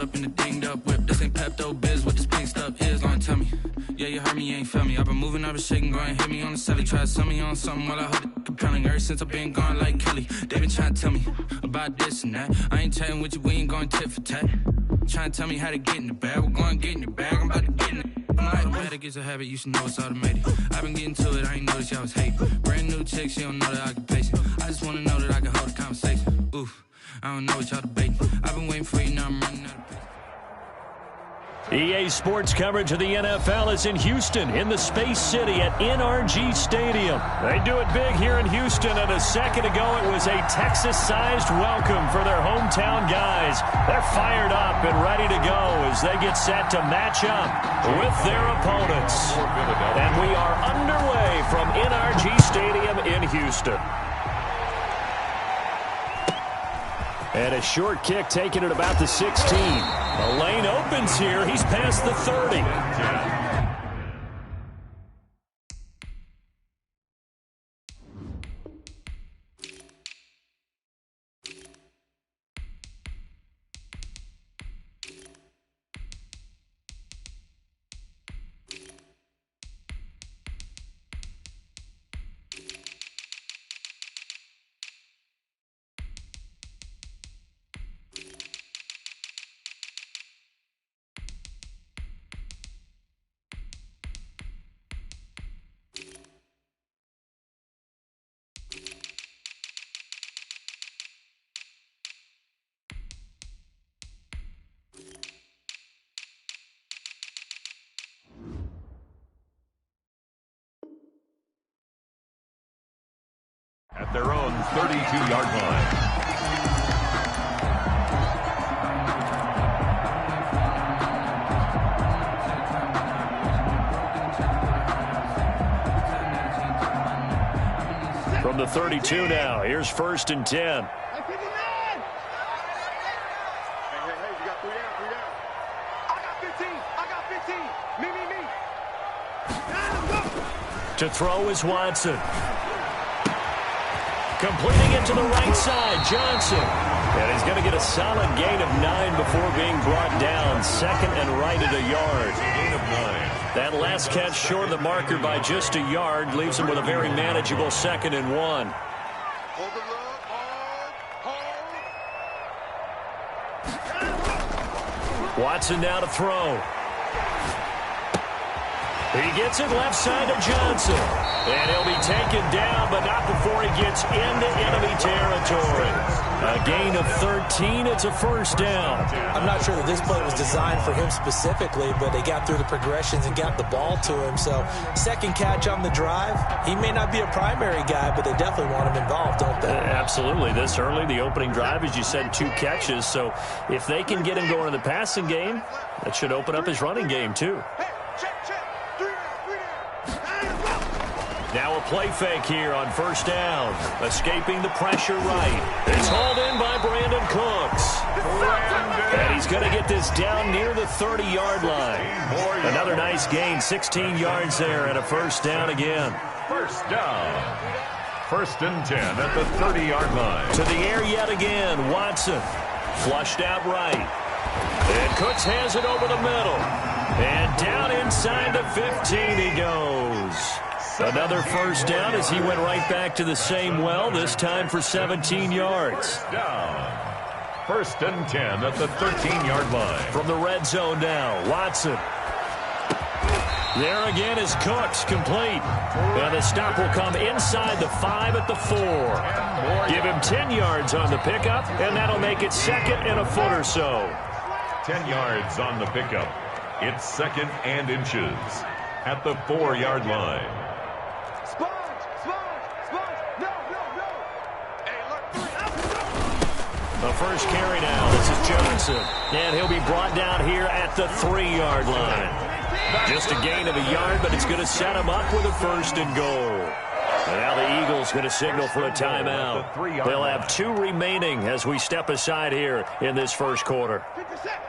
Up in the dinged up whip, this ain't Pepto Biz, what this pink stuff is, don't tell me. Yeah, you heard me, you ain't felt me. I've been moving, I've been shaking, go and hit me on the celly. Try to sell me on something while I hold it compelling. Ever since I've been gone like Kelly, they been trying to tell me about this and that. I ain't chatting with you, we ain't going tit for tat. Trying to tell me how to get in the bag, we're going to get in your bag, I'm about to get in it. I'm like, automatic is a habit, you should know it's automated. I've been getting to it, I ain't noticed y'all was hating. Brand new chick, she don't know that I can pace it. I just wanna know that I can hold a conversation. Oof, I don't know what y'all debating. I've been waiting for you, now I'm running out of pace. EA Sports coverage of the NFL is in Houston, in the Space City at NRG Stadium. They do it big here in Houston, and a second ago it was a Texas-sized welcome for their hometown guys. They're fired up and ready to go as they get set to match up with their opponents. And we are underway from NRG Stadium in Houston. And a short kick taken at about the 16. The lane opens here. He's past the 30. At their own 32-yard line. From the 32 now, here's 1st and 10. Hey, you got 3 down, 3 down. I got 15, me. To throw is Watson. Completing it to the right side, Johnson. And he's going to get a solid gain of 9 before being brought down. 2nd and right at a yard. Gain of 9. That last catch short of the marker by just a yard leaves him with a very manageable 2nd and 1. Hold the look, hold. Watson now to throw. He gets it left side to Johnson. And he'll be taken down, but not before he gets into enemy territory. A gain of 13. It's a 1st down. I'm not sure that this play was designed for him specifically, but they got through the progressions and got the ball to him. So, 2nd catch on the drive. He may not be a primary guy, but they definitely want him involved, don't they? Absolutely. This early, the opening drive, as you said, 2 catches. So, if they can get him going in the passing game, that should open up his running game, too. Now a play fake here on 1st down. Escaping the pressure right. It's hauled in by Brandon Cooks. And he's going to get this down near the 30-yard line. Another nice gain, 16 yards there, and a 1st down again. 1st down. 1st and 10 at the 30-yard line. To the air yet again, Watson. Flushed out right. And Cooks has it over the middle. And down inside the 15 he goes. Another 1st down as he went right back to the same well, this time for 17 yards. Down. 1st and 10 at the 13-yard line. From the red zone now, Watson. There again is Cooks, complete. And the stop will come inside the 5 at the 4. Give him 10 yards on the pickup, and that'll make it 2nd and a foot or so. 10 yards on the pickup. It's 2nd and inches at the 4-yard line. The first carry now. This is Johnson. And he'll be brought down here at the 3-yard line. Just a gain of a yard, but it's going to set him up with a 1st and goal. And now the Eagles going to signal for a timeout. They'll have 2 remaining as we step aside here in this 1st quarter.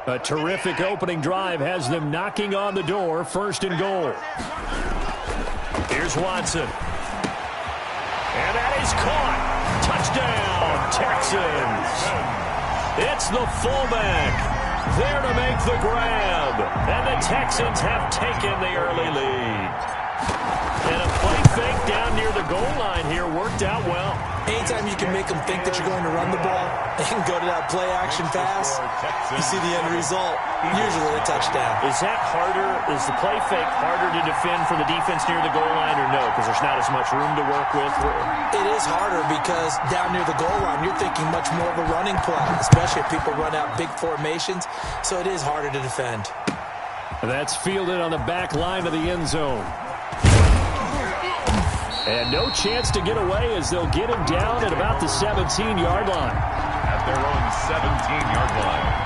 A terrific opening drive has them knocking on the door. 1st and goal. Here's Watson. And that is caught. Touchdown, Texans. It's the fullback. there to make the grab. And the Texans have taken the early lead. And a play fake down near the goal line here worked out well. Anytime you can make them think that you're going to run the ball and go to that play action pass, you see the end result, usually a touchdown. Is that harder? Is the play fake harder to defend for the defense near the goal line or no? Because there's not as much room to work with? It is harder because down near the goal line, you're thinking much more of a running play, especially if people run out big formations, so it is harder to defend. That's fielded on the back line of the end zone. And no chance to get away as they'll get him down at about the 17-yard line. At their own 17-yard line.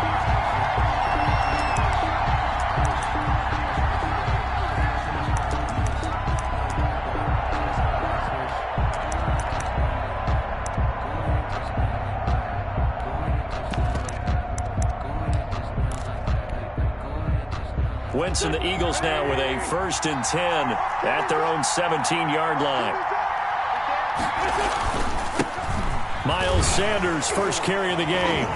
Wentz and the Eagles now with a 1st and 10 at their own 17-yard line. Miles Sanders, first carry of the game.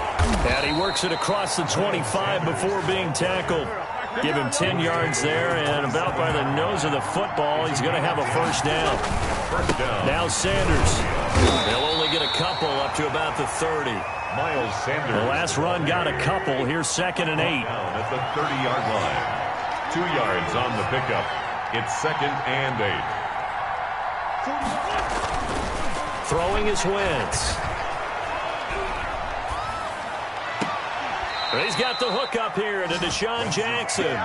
And he works it across the 25 before being tackled. Give him 10 yards there, and about by the nose of the football, he's going to have a first down. Now Sanders. They'll only get a couple up to about the 30. Miles Sanders. The last run got a couple. Here's 2nd and 8. Down at the 30-yard line. 2 yards on the pickup. It's 2nd and 8. Throwing is Wentz. He's got the hook up here to Deshaun Jackson.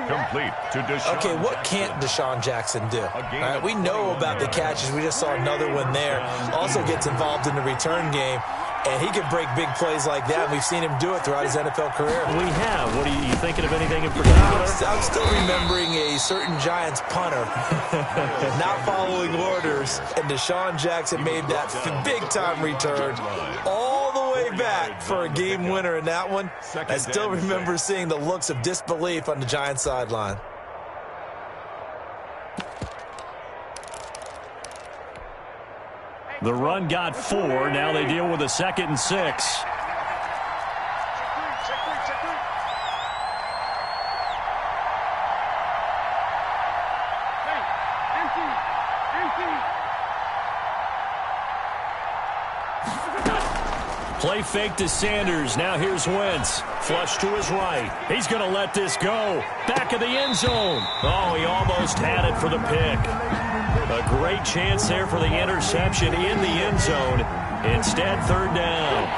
Complete to Deshaun. Okay, what can't Deshaun Jackson do? All right, we know about the catches. We just saw another one there. Also gets involved in the return game. And he can break big plays like that. We've seen him do it throughout his NFL career. We have. What are you thinking of anything in particular? I'm still remembering a certain Giants punter not following orders. And Deshaun Jackson made that big-time return all the way back for a game winner in that one. I still remember seeing the looks of disbelief on the Giants sideline. The run got 4. Now they deal with a 2nd and 6. Play fake to Sanders. Now here's Wentz. Flush to his right. He's going to let this go. Back of the end zone. Oh, he almost had it for the pick. A great chance there for the interception in the end zone. Instead, 3rd down.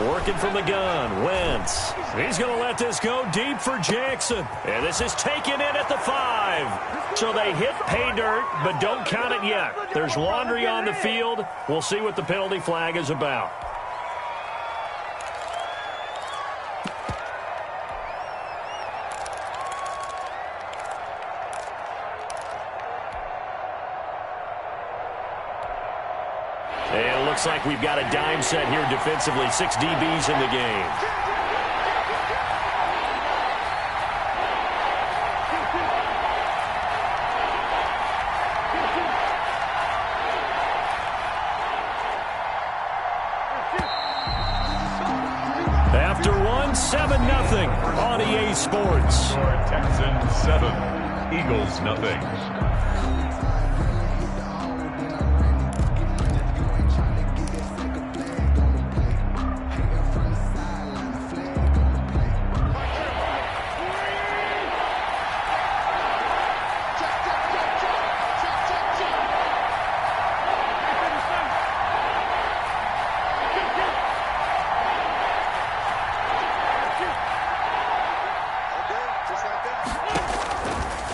Working from the gun, Wentz. He's going to let this go deep for Jackson. And this is taken in at the 5. So they hit pay dirt, but don't count it yet. There's laundry on the field. We'll see what the penalty flag is about. And it looks like we've got a dime set here defensively. 6 DBs in the game. After one, 7-0 on EA Sports. Texans 7, Eagles nothing.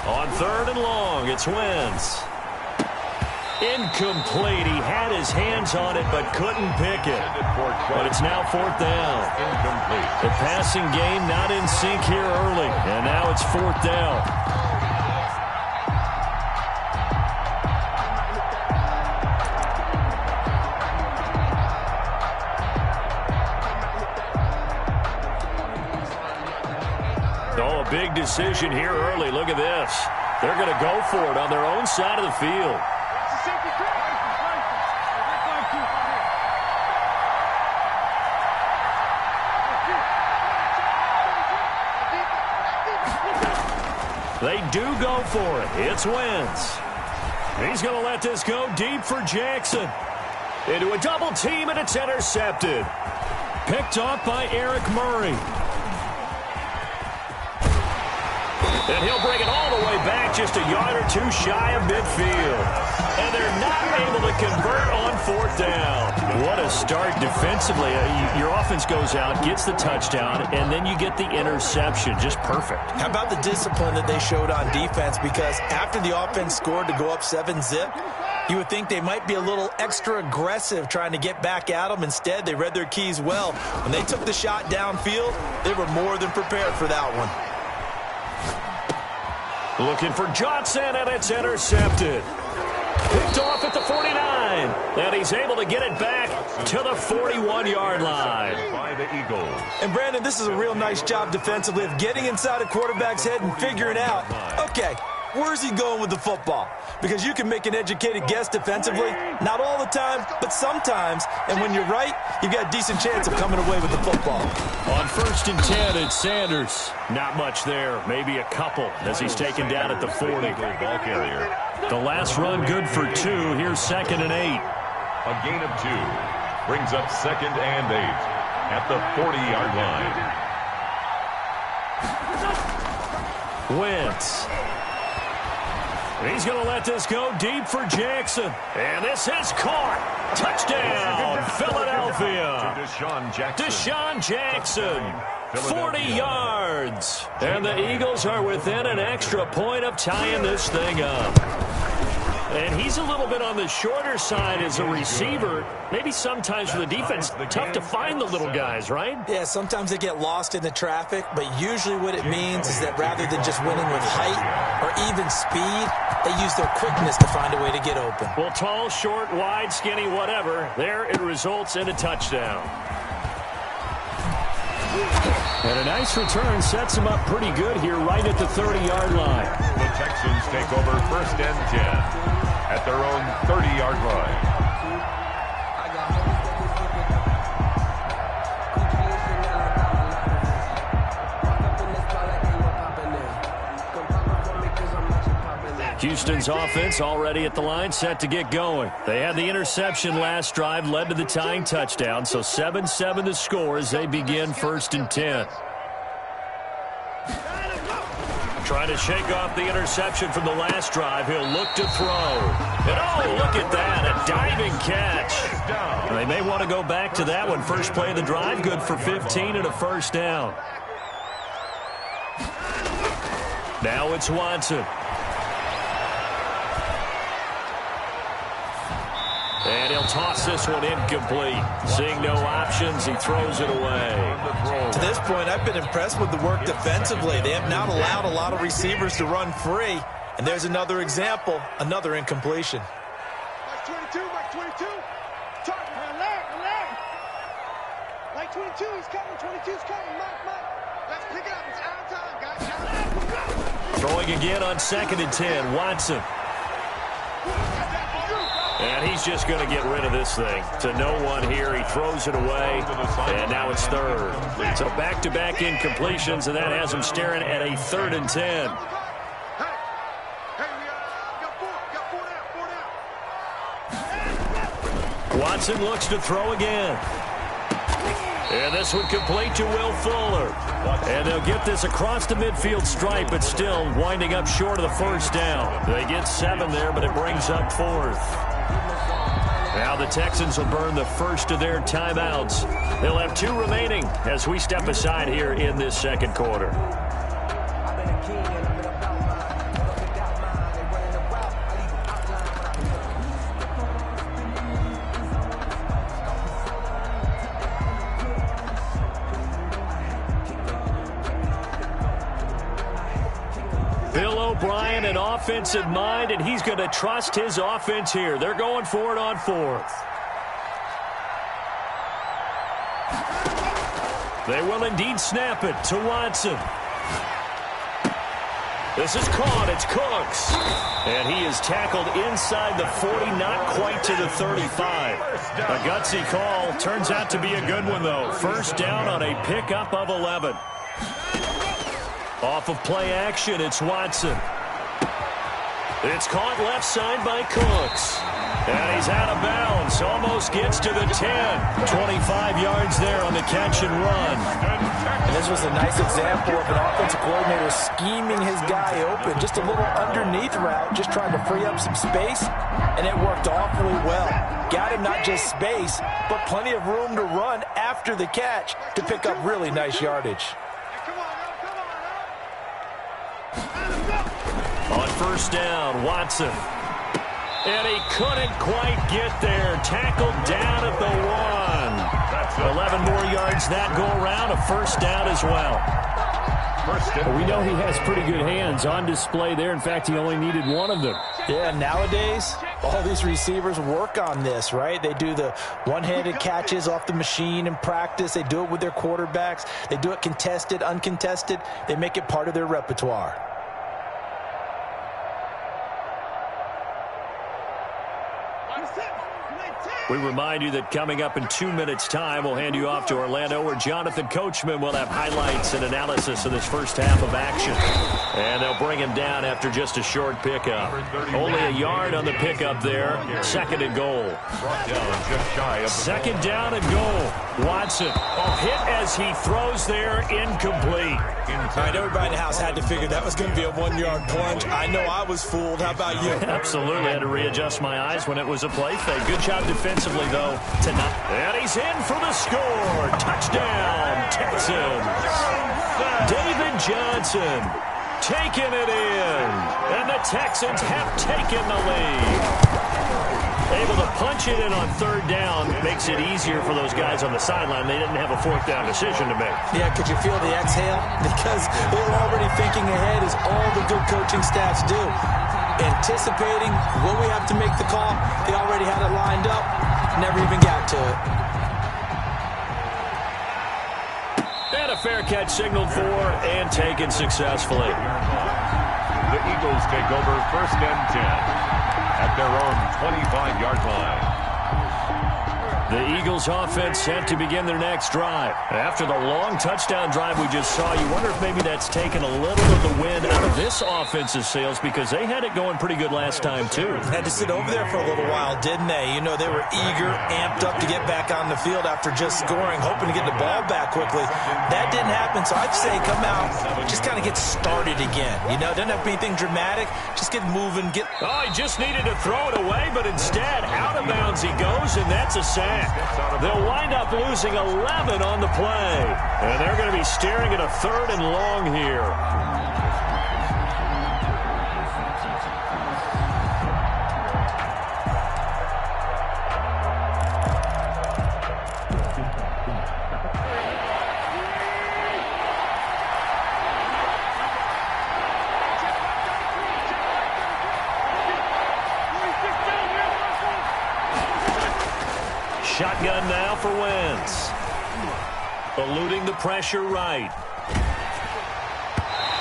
On 3rd and long, it's Wentz. Incomplete. He had his hands on it but couldn't pick it. But it's now 4th down. Incomplete. The passing game not in sync here early. And now it's 4th down. big decision here early. Look at this. They're going to go for it on their own side of the field. They do go for it. It's Wentz. He's going to let this go deep for Jackson. Into a double team, and it's intercepted. Picked off by Eric Murray. And he'll bring it all the way back, just a yard or two shy of midfield. And they're not able to convert on fourth down. What a start defensively. Your offense goes out, gets the touchdown, and then you get the interception. Just perfect. How about the discipline that they showed on defense? Because after the offense scored to go up 7-zip, you would think they might be a little extra aggressive trying to get back at them. Instead, they read their keys well. When they took the shot downfield, they were more than prepared for that one. Looking for Johnson, and it's intercepted. Picked off at the 49. And he's able to get it back to the 41-yard line. By the Eagles. And, Brandon, this is a real nice job defensively of getting inside a quarterback's head and figuring out, okay, where's he going with the football? Because you can make an educated guess defensively, not all the time, but sometimes. And when you're right, you've got a decent chance of coming away with the football. On 1st and 10, it's Sanders. Not much there, maybe a couple as he's taken down at the 40. Ball carrier. The last run good for 2. Here's 2nd and 8. A gain of 2 brings up 2nd and 8 at the 40-yard line. Wentz. He's going to let this go deep for Jackson. And this is caught. Touchdown, Philadelphia. Deshaun Jackson, 40 yards. And the Eagles are within an extra point of tying this thing up. And he's a little bit on the shorter side as a receiver. Maybe sometimes for the defense, tough to find the little guys, right? Yeah, sometimes they get lost in the traffic, but usually what it means is that rather than just winning with height or even speed, they use their quickness to find a way to get open. Well, tall, short, wide, skinny, whatever, there it results in a touchdown. And a nice return sets him up pretty good here right at the 30-yard line. The Texans take over 1st and 10 at their own 30-yard line. Houston's offense already at the line, set to get going. They had the interception last drive, led to the tying touchdown, so 7-7 the score as they begin 1st and 10. Trying to shake off the interception from the last drive. He'll look to throw. And oh, look at that, a diving catch. They may want to go back to that one. First play of the drive, good for 15 and a first down. Now it's Watson. And he'll toss this one incomplete. Seeing no options, he throws it away. To this point, I've been impressed with the work defensively. They have not allowed a lot of receivers to run free. And there's another example, another incompletion. Mike 22, Mike 22. Talk, relax. Mike 22, he's coming. 22's coming. Mike. Let's pick it up. It's our time, guys. Throwing again on 2nd and 10, Watson. And he's just going to get rid of this thing. To no one here. He throws it away. And now it's 3rd. So back-to-back incompletions, and that has him staring at a 3rd and 10. Watson looks to throw again. And this one complete to Will Fuller. And they'll get this across the midfield stripe, but still winding up short of the first down. They get 7 there, but it brings up 4th. Now the Texans will burn the first of their timeouts. They'll have 2 remaining as we step aside here in this second quarter. O'Brien, an offensive mind, and he's going to trust his offense here. They're going for it on 4th. They will indeed snap it to Watson. This is caught. It's Cooks. And he is tackled inside the 40, not quite to the 35. A gutsy call. Turns out to be a good one, though. First down on a pickup of 11. Off of play action, it's Watson. It's caught left side by Cooks. And he's out of bounds. Almost gets to the 10. 25 yards there on the catch and run. And this was a nice example of an offensive coordinator scheming his guy open. Just a little underneath route, just trying to free up some space. And it worked awfully well. Got him not just space, but plenty of room to run after the catch to pick up really nice yardage. On first down, Watson. And he couldn't quite get there. Tackled down at the 1. 11 more yards that go around. A first down as well. Well, we know he has pretty good hands on display there. In fact, he only needed one of them. Yeah, nowadays, all these receivers work on this, right? They do the one-handed catches off the machine in practice. They do it with their quarterbacks. They do it contested, uncontested. They make it part of their repertoire. We remind you that coming up in 2 minutes' time, we'll hand you off to Orlando, where Jonathan Coachman will have highlights and analysis of this first half of action. And they'll bring him down after just a short pickup. Only a yard on the pickup there. Second and goal. Second down and goal. Watson, hit as he throws there, incomplete. All right, everybody in the house had to figure that was going to be a 1-yard plunge. I know I was fooled. How about you? Absolutely. Had to readjust my eyes when it was a play fake. Good job defensively, though, tonight. And he's in for the score. Touchdown, Texans. David Johnson taking it in. And the Texans have taken the lead. Able to punch it in on third down makes it easier for those guys on the sideline. They didn't have a fourth down decision to make. Yeah, could you feel the exhale? Because they're already thinking ahead, as all the good coaching staffs do. Anticipating when we have to make the call. They already had it lined up. Never even got to it. And a fair catch signaled for and taken successfully. The Eagles take over first and 10. At their own 25-yard line. The Eagles offense set to begin their next drive. After the long touchdown drive we just saw, you wonder if maybe that's taken a little of the wind out of this offense's sails, because they had it going pretty good last time, too. Had to sit over there for a little while, didn't they? You know, they were eager, amped up to get back on the field after just scoring, hoping to get the ball back quickly. That didn't happen, so I'd say come out, just kind of get started again. You know, doesn't have to be anything dramatic. Just get moving. Oh, he just needed to throw it away, but instead, out of bounds he goes, and that's a sack. They'll wind up losing 11 on the play. And they're going to be staring at a third and long here. Shotgun now for Wentz. Eluding the pressure right.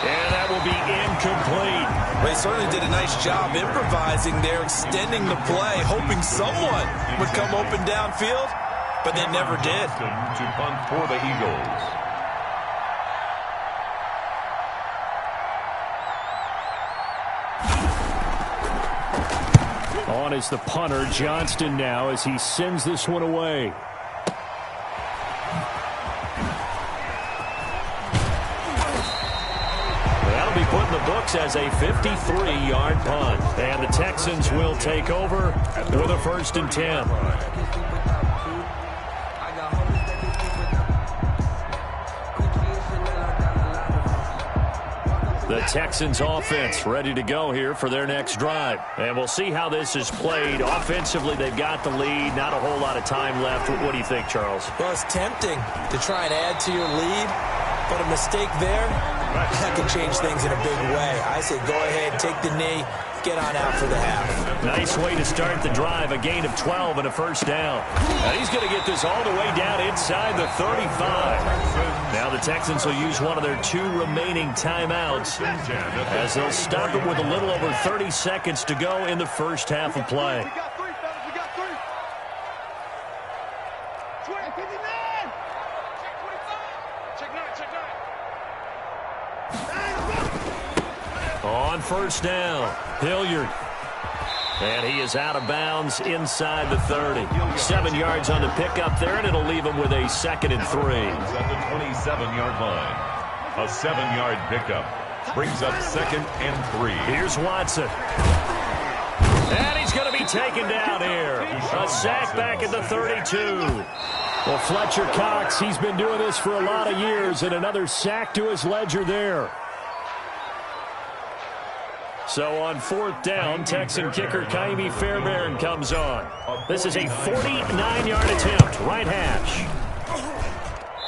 And that will be incomplete. They certainly did a nice job improvising there, extending the play, hoping someone would come open downfield, but they never did. To punt for the Eagles. On is the punter, Johnston, now, as he sends this one away. That'll be put in the books as a 53-yard punt. And the Texans will take over with a first and 10. The Texans offense ready to go here for their next drive. And we'll see how this is played. Offensively, they've got the lead. Not a whole lot of time left. What do you think, Charles? Well, it's tempting to try and add to your lead, but a mistake there that can change things in a big way. I say go ahead, take the knee, get on out for the half. Nice way to start the drive. A gain of 12 and a first down. And he's going to get this all the way down inside the 35. Now the Texans will use one of their 2 remaining timeouts as they'll stop it with a little over 30 seconds to go in the first half of play. We got 3, fellas. We got 3. 59. Check 9. Check 9. On first down, Hilliard. And he is out of bounds inside the 30. 7 yards on the pickup there, and it'll leave him with a 2nd and 3. At the 27-yard line. A 7-yard pickup brings up 2nd and 3. Here's Watson. And he's going to be taken down here. A sack back at the 32. Well, Fletcher Cox, he's been doing this for a lot of years, and another sack to his ledger there. So on 4th down, Texan kicker Kaimi Fairbairn comes on. This is a 49-yard attempt, right hash.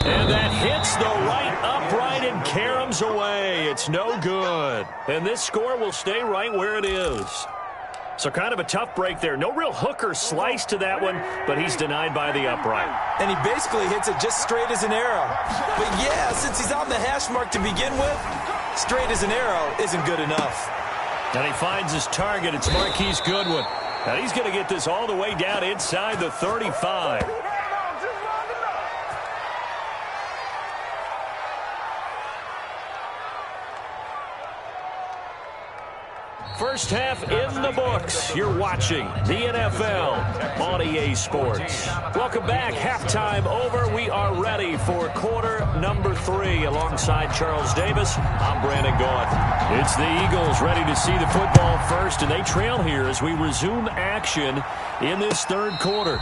And that hits the right upright and caroms away. It's no good. And this score will stay right where it is. So kind of a tough break there. No real hook or slice to that one, but he's denied by the upright. And he basically hits it just straight as an arrow. But yeah, since he's on the hash mark to begin with, straight as an arrow isn't good enough. And he finds his target. It's Marquise Goodwin. And he's going to get this all the way down inside the 35. First half in the books. You're watching the NFL on EA Sports. Welcome back. Halftime over. We are ready for quarter number 3. Alongside Charles Davis, I'm Brandon Gaunt. It's the Eagles ready to see the football first, and they trail here as we resume action in this 3rd quarter.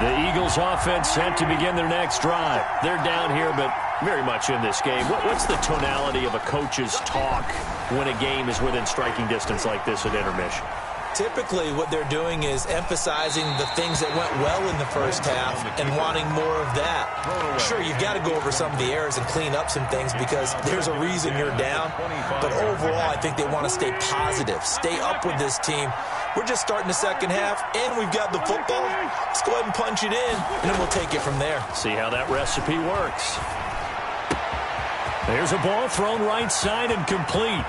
The Eagles offense set to begin their next drive. They're down here, but very much in this game. What's the tonality of a coach's talk when a game is within striking distance like this at intermission? Typically, what they're doing is emphasizing the things that went well in the first half and wanting more of that. Sure, you've got to go over some of the errors and clean up some things because there's a reason you're down. But overall, I think they want to stay positive, stay up with this team. We're just starting the second half, and we've got the football. Let's go ahead and punch it in, and then we'll take it from there. See how that recipe works. There's a ball thrown right side and complete.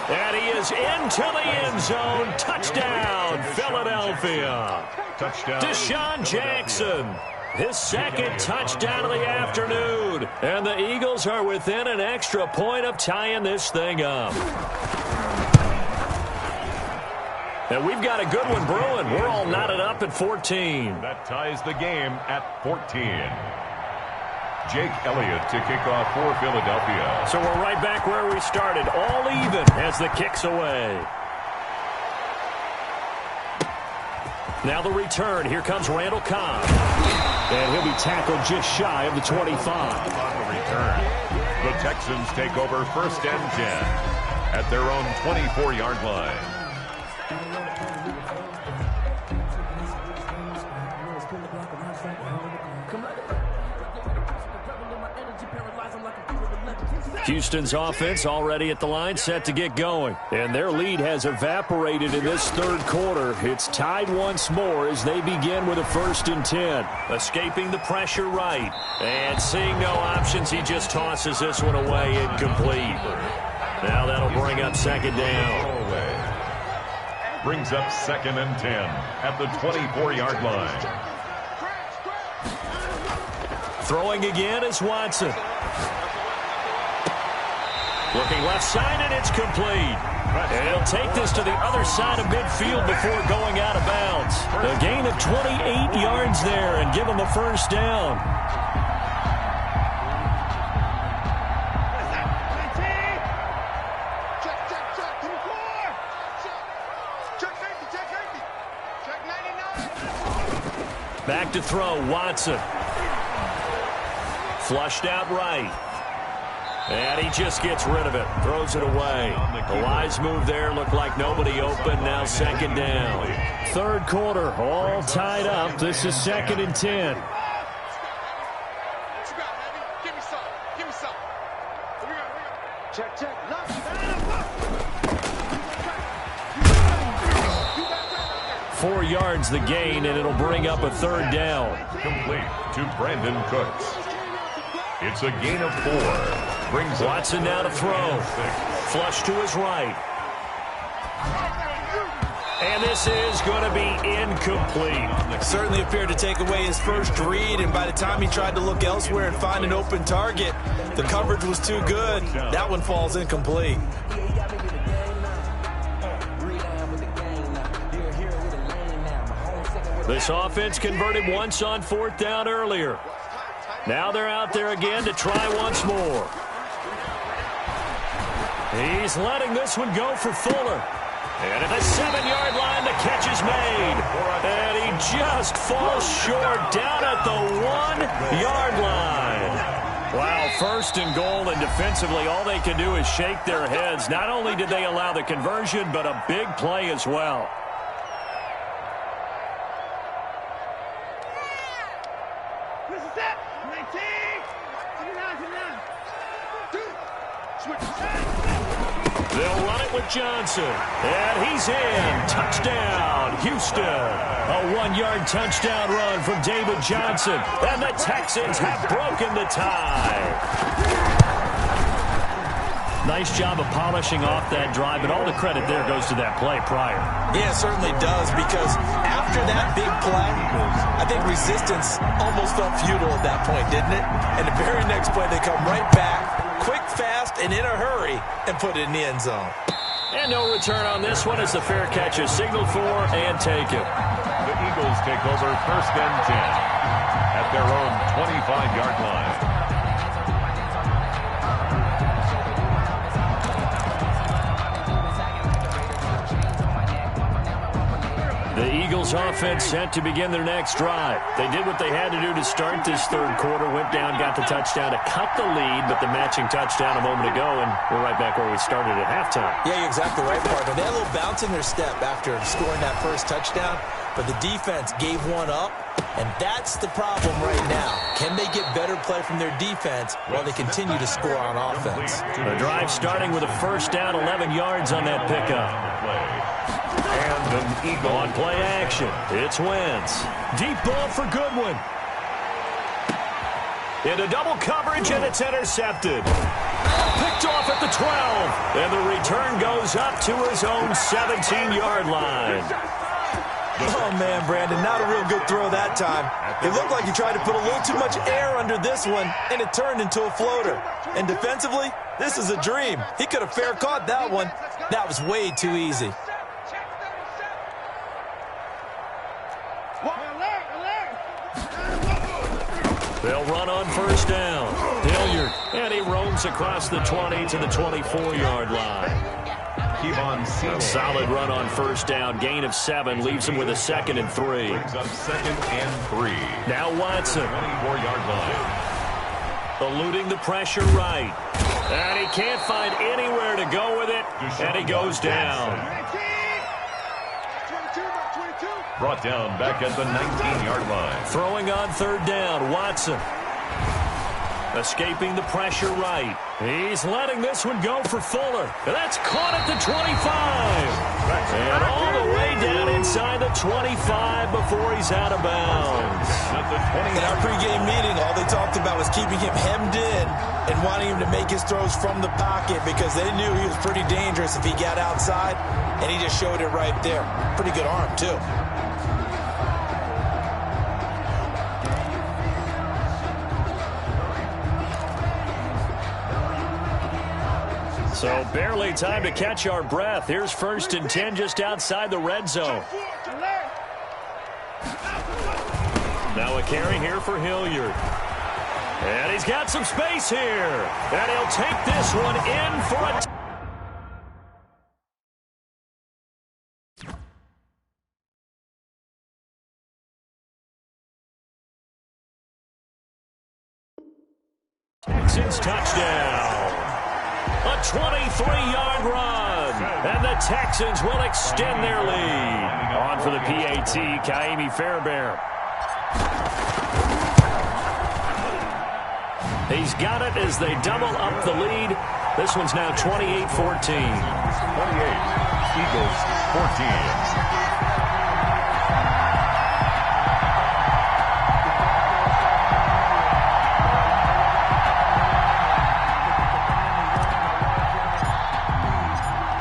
And he is into the end zone. Touchdown, Philadelphia. Touchdown. Deshaun Jackson. His 2nd touchdown of the afternoon. And the Eagles are within an extra point of tying this thing up. And we've got a good one brewing. We're all knotted up at 14. That ties the game at 14. Jake Elliott to kick off for Philadelphia. So we're right back where we started, all even as the kick's away. Now the return. Here comes Randall Cobb. And he'll be tackled just shy of the 25. On the return, the Texans take over 1st and 10 at their own 24-yard line. Houston's offense already at the line, set to get going. And their lead has evaporated in this 3rd quarter. It's tied once more as they begin with a 1st and 10. Escaping the pressure right. And seeing no options, he just tosses this one away, incomplete. Now that'll bring up 2nd down. Brings up 2nd and 10 at the 24-yard line. Throwing again is Watson. Looking left side, and it's complete. And he'll take this to the other side of midfield before going out of bounds. A gain of 28 yards there and give him a 1st down. Back to throw, Watson. Flushed out right. And he just gets rid of it, throws it away. A wise move there, looked like nobody open, now second down. Third quarter, all tied up. This is 2nd and 10. Give me some. Here we go. Check. 4 yards the gain, and it'll bring up a third down. Complete to Brandon Cooks. It's a gain of 4. Brings Watson now to throw. Flush to his right. And this is going to be incomplete. Certainly appeared to take away his first read, and by the time he tried to look elsewhere and find an open target, the coverage was too good. That one falls incomplete. This offense converted once on 4th down earlier. Now they're out there again to try once more. He's letting this one go for Fuller. And at the 7-yard line, the catch is made. And he just falls short down at the 1-yard line. Wow, 1st and goal, and defensively all they can do is shake their heads. Not only did they allow the conversion, but a big play as well. They'll run it with Johnson. And he's in. Touchdown, Houston. A 1-yard touchdown run from David Johnson. And the Texans have broken the tie. Nice job of polishing off that drive, but all the credit there goes to that play prior. Yeah, it certainly does, because after that big play, I think resistance almost felt futile at that point, didn't it? And the very next play, they come right back, quick, fast, and in a hurry, and put it in the end zone. And no return on this one as the fair catch is signaled for and taken. The Eagles take over 1st and 10 at their own 25-yard line. The Eagles offense set to begin their next drive. They did what they had to do to start this third quarter, went down, got the touchdown to cut the lead, but the matching touchdown a moment ago, and we're right back where we started at halftime. Yeah, you're exactly right, partner. They had a little bounce in their step after scoring that first touchdown, but the defense gave one up, and that's the problem right now. Can they get better play from their defense while they continue to score on offense? The drive starting with a first down, 11 yards on that pickup. And an Eagle on play action. It's Wentz. Deep ball for Goodwin. Into double coverage, and it's intercepted. Picked off at the 12. And the return goes up to his own 17-yard line. Oh, man, Brandon, not a real good throw that time. It looked like he tried to put a little too much air under this one, and it turned into a floater. And defensively, this is a dream. He could have fair caught that one. That was way too easy. They'll run on first down. Hilliard, and he roams across the 20 to the 24-yard line. Keep on seeing. Solid run on first down. Gain of 7 leaves him with a 2nd and 3. Brings up 2nd and 3. Now Watson. 24-yard line. Eluding the pressure right. And he can't find anywhere to go with it. And he goes down. Brought down back at the 19-yard line. Throwing on third down, Watson. Escaping the pressure right. He's letting this one go for Fuller. And that's caught at the 25. And all the way down inside the 25 before he's out of bounds. In our pregame meeting, all they talked about was keeping him hemmed in and wanting him to make his throws from the pocket because they knew he was pretty dangerous if he got outside, and he just showed it right there. Pretty good arm, too. So barely time to catch our breath. Here's 1st and 10 just outside the red zone. Now a carry here for Hilliard. And he's got some space here. And he'll take this one in for a Texans touchdown. 23-yard run. And the Texans will extend their lead. On for the PAT, Kaimi Fairbairn. He's got it as they double up the lead. This one's now 28-14. 28, Eagles 14.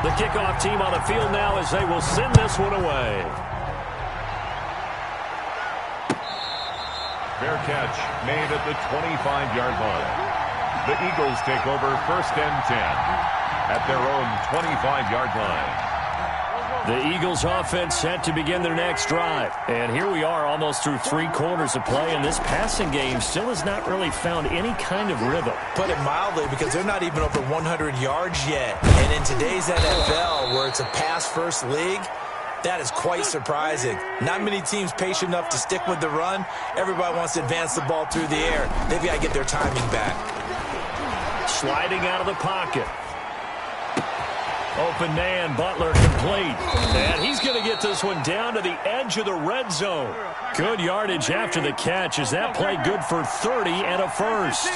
The kickoff team on the field now as they will send this one away. Fair catch made at the 25-yard line. The Eagles take over 1st and 10 at their own 25-yard line. The Eagles offense set to begin their next drive. And here we are almost through 3 quarters of play, and this passing game still has not really found any kind of rhythm. Put it mildly, because they're not even over 100 yards yet. And in today's NFL, where it's a pass-first league, that is quite surprising. Not many teams patient enough to stick with the run. Everybody wants to advance the ball through the air. They've got to get their timing back. Sliding out of the pocket. Open man, Butler complete. And he's going to get this one down to the edge of the red zone. Good yardage after the catch as that play good for 30 and a first.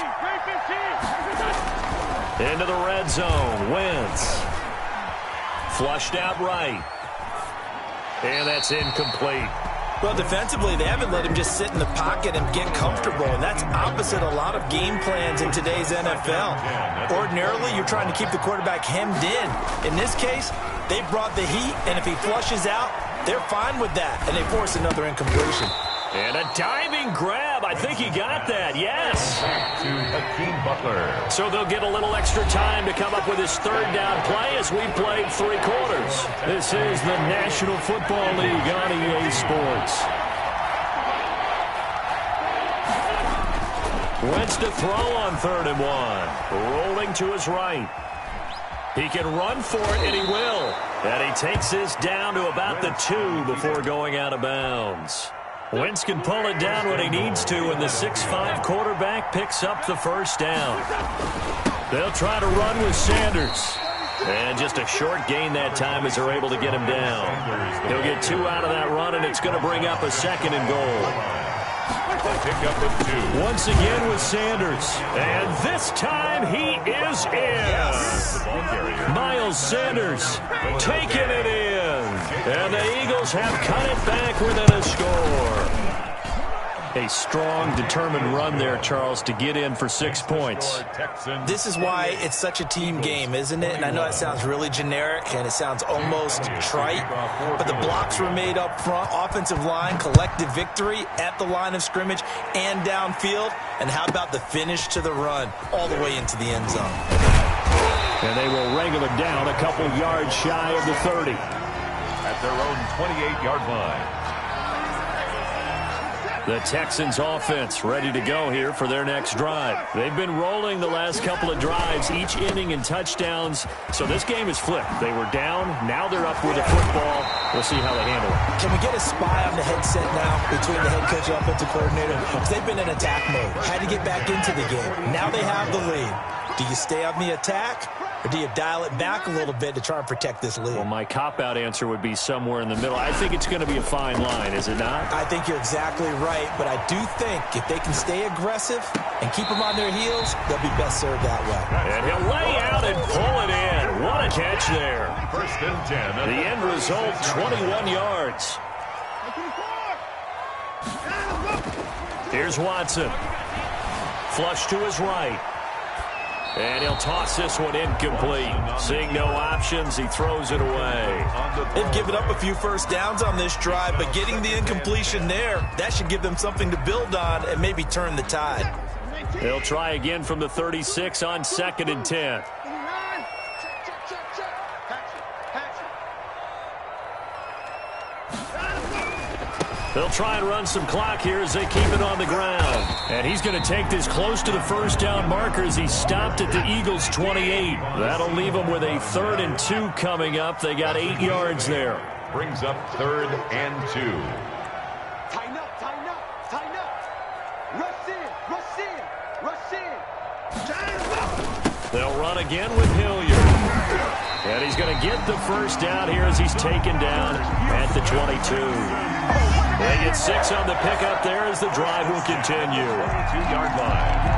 Into the red zone, Wentz. Flushed out right. And that's incomplete. Well, defensively, they haven't let him just sit in the pocket and get comfortable, and that's opposite a lot of game plans in today's NFL. Ordinarily, you're trying to keep the quarterback hemmed in. In this case, they brought the heat, and if he flushes out, they're fine with that, and they force another incompletion. And a diving grab. I think he got that, yes. To Hakeem Butler. So they'll get a little extra time to come up with his 3rd down play as we played 3 quarters. This is the National Football League on EA Sports. Wentz to throw on 3rd and 1. Rolling to his right. He can run for it, and he will. And he takes this down to about the 2 before going out of bounds. Wentz can pull it down when he needs to, and the 6'5" quarterback picks up the 1st down. They'll try to run with Sanders. And just a short gain that time as they're able to get him down. He'll get 2 out of that run, and it's going to bring up a 2nd and goal. Pick up of 2. Once again with Sanders. And this time he is in. Miles Sanders taking it in. And the Eagles have cut it back within a score. A strong, determined run there, Charles, to get in for 6 points. This is why it's such a team game, isn't it? And I know that sounds really generic, and it sounds almost trite, but the blocks were made up front, offensive line, collective victory at the line of scrimmage and downfield. And how about the finish to the run all the way into the end zone? And they will wrangle it down a couple yards shy of the 30. At their own 28-yard line. The Texans offense ready to go here for their next drive. They've been rolling the last couple of drives, each inning in touchdowns. So this game is flipped. They were down. Now they're up with the football. We'll see how they handle it. Can we get a spy on the headset now between the head coach and offensive coordinator? Because they've been in attack mode. Had to get back into the game. Now they have the lead. Do you stay on the attack? Or do you dial it back a little bit to try and protect this lead? Well, my cop-out answer would be somewhere in the middle. I think it's going to be a fine line, is it not? I think you're exactly right, but I do think if they can stay aggressive and keep them on their heels, they'll be best served that way. And he'll lay out and pull it in. What a catch there. 1st and 10. The end result, 21 yards. Here's Watson. Flush to his right. And he'll toss this one incomplete. Seeing no options, he throws it away. They've given up a few 1st downs on this drive, but getting the incompletion there, that should give them something to build on and maybe turn the tide. They'll try again from the 36 on 2nd and 10. They'll try and run some clock here as they keep it on the ground. And he's going to take this close to the 1st down marker as he stopped at the Eagles' 28. That'll leave them with a 3rd and 2 coming up. They got 8 yards there. Brings up 3rd and 2. Tighten up, tighten up, tighten up. Rush in, rush in, rush in. They'll run again with Hilliard. And he's going to get the first down here as he's taken down at the 22. They get 6 on the pickup there as the drive will continue. 2-yard line.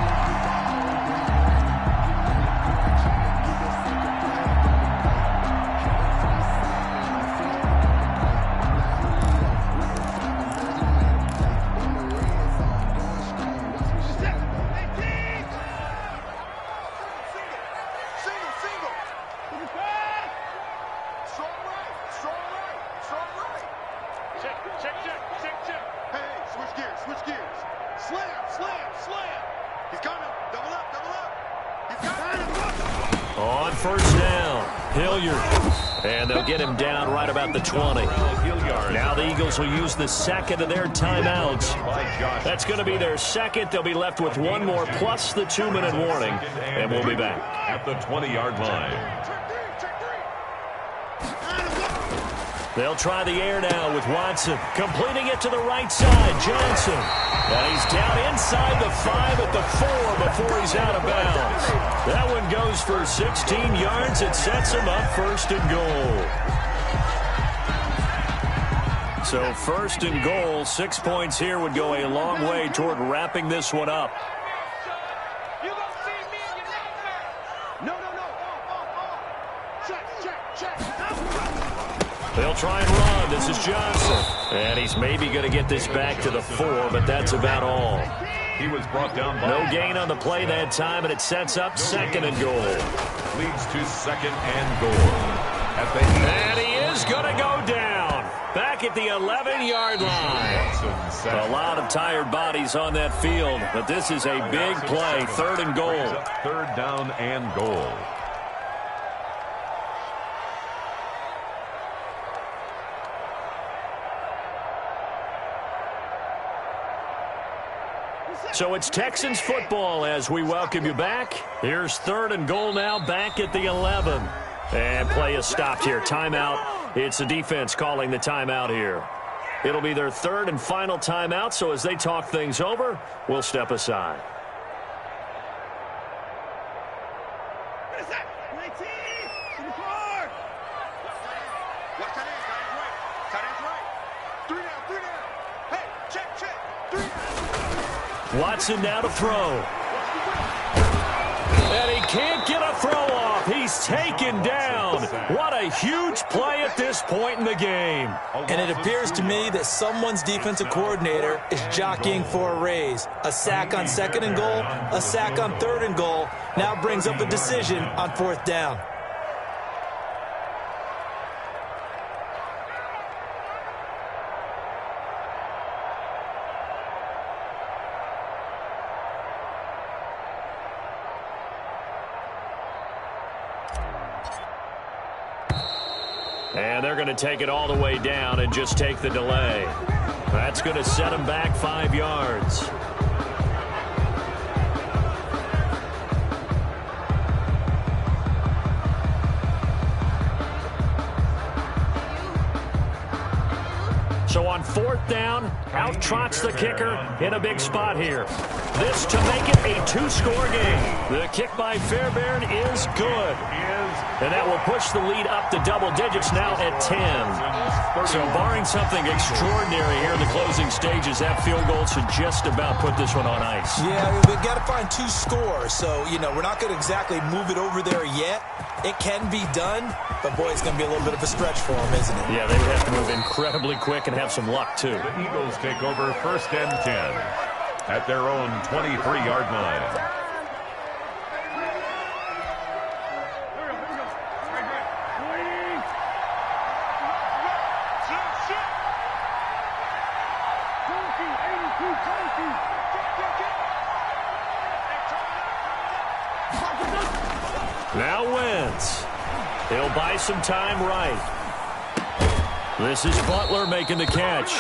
On first down, Hilliard. And they'll get him down right about the 20. Now the Eagles will use the second of their timeouts. That's going to be their second. They'll be left with one more plus the 2-minute warning. And we'll be back. At the 20-yard line. They'll try the air now with Watson. Completing it to the right side, Johnson. And he's down inside the 5 at the 4 before he's out of bounds. That one goes for 16 yards. It sets him up first and goal. So first and goal, 6 points here would go a long way toward wrapping this one up. They'll try and run. This is Johnson. And he's maybe going to get this back to the 4, but that's about all. He was brought down by... No gain on the play that time, and it sets up second and goal. Leads to second and goal. And he is going to go down. Back at the 11-yard line. A lot of tired bodies on that field, but this is a big play. Third and goal. Third down and goal. So it's Texans football as we welcome you back. Here's third and goal now, back at the 11. And play is stopped here. Timeout. It's the defense calling the timeout here. It'll be their third and final timeout, so as they talk things over, we'll step aside. Watson now to throw. And he can't get a throw off. He's taken down. What a huge play at this point in the game. And it appears to me that someone's defensive coordinator is jockeying for a raise. A sack on second and goal, a sack on third and goal, now brings up a decision on fourth down. And they're going to take it all the way down and just take the delay. That's going to set them back 5 yards. So on fourth down, out trots the kicker in a big spot here. This to make it a 2-score game. The kick by Fairbairn is good. And that will push the lead up to double digits now at 10. So barring something extraordinary here in the closing stages, that field goal should just about put this one on ice. Yeah, we've got to find 2 scores. So, you know, we're not going to exactly move it over there yet. It can be done, but boy, it's going to be a little bit of a stretch for them, isn't it? Yeah, they would have to move incredibly quick and have some luck, too. The Eagles take over first and 10 at their own 23-yard line. Now Wentz. He'll buy some time right. This is Butler making the catch.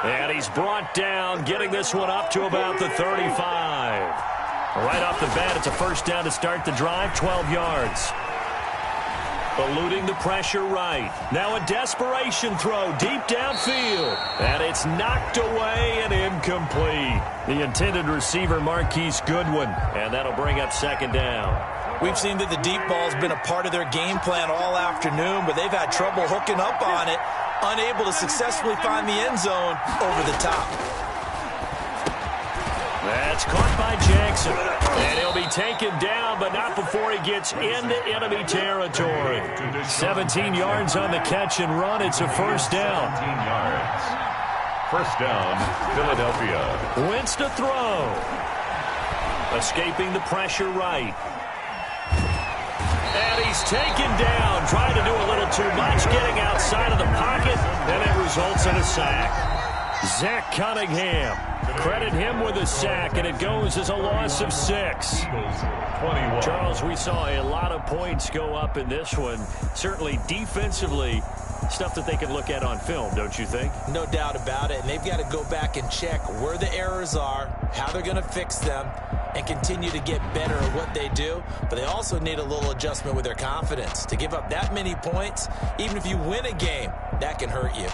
And he's brought down, getting this one up to about the 35. Right off the bat, it's a first down to start the drive, 12 yards. Eluding the pressure right. Now a desperation throw deep downfield. And it's knocked away and incomplete. The intended receiver, Marquise Goodwin. And that'll bring up second down. We've seen that the deep ball's been a part of their game plan all afternoon, but they've had trouble hooking up on it, unable to successfully find the end zone over the top. That's caught by Jackson. And he'll be taken down, but not before he gets into enemy territory. 17 yards on the catch and run. It's a first down. 17 yards. First down, Philadelphia. Wentz to throw. Escaping the pressure right. And he's taken down, trying to do a little too much, getting outside of the pocket, and it results in a sack. Zach Cunningham, credit him with a sack, and it goes as a loss of 6. 21. Charles, we saw a lot of points go up in this one. Certainly defensively, stuff that they can look at on film, don't you think? No doubt about it, and they've got to go back and check where the errors are, how they're going to fix them, and continue to get better at what they do. But they also need a little adjustment with their confidence. To give up that many points, even if you win a game, that can hurt you.